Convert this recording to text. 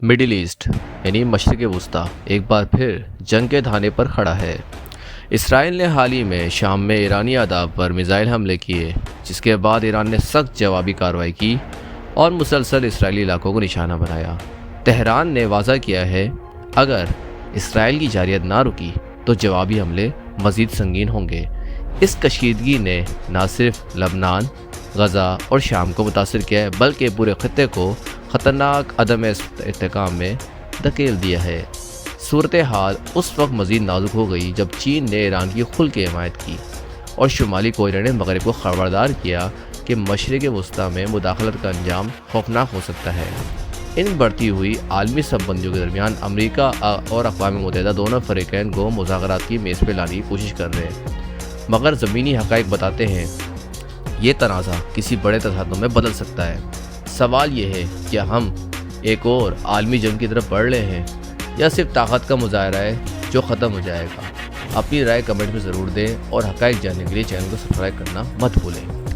Middle east यानी मशरक़ वस्ती एक बार फिर जंग के धाने पर खड़ा है। इसराइल ने हाल ही में शाम में ईरानी अहदाफ पर मिसाइल हमले किए, जिसके बाद ईरान ने सख्त जवाबी कार्रवाई की और मुसलसल इसराइली इलाकों को निशाना बनाया। तेहरान ने वाज़ा किया है, अगर इसराइल की जारियत ना रुकी तो जवाबी हमले मज़ीद संगीन होंगे। इस कशीदगी ने न सिर्फ लबनान, गज़ा और शाम को मुतासर किया है, बल्कि पूरे खत्े को ख़तरनाक अदम इस्तेहकाम में धकेल दिया है। सूरत हाल उस वक्त मज़ीद नाजुक हो गई जब चीन ने ईरान की खुल के हिमायत की और शुमाली कोरिया ने मगरब को खबरदार किया कि मशरक़ वस्ती में मुदाखलत का अंजाम खौफनाक हो सकता है। इन बढ़ती हुई आलमी सबबंदियों के दरमियान अमरीका और अक़वाम मुत्तहिदा दोनों फ़रीक़ैन को मुज़ाकरात की मेज़ पर लाने की कोशिश कर रहे हैं, मगर ज़मीनी हक़ाइक़ बताते हैं ये तनाज़ा किसी बड़े तसादुम में बदल सकता है। सवाल ये है, क्या हम एक और आलमी जंग की तरफ बढ़ रहे हैं या सिर्फ ताकत का मुजाहरा है जो ख़त्म हो जाएगा? अपनी राय कमेंट में ज़रूर दें और हक़ाइक़ जानने के लिए चैनल को सब्सक्राइब करना मत भूलें।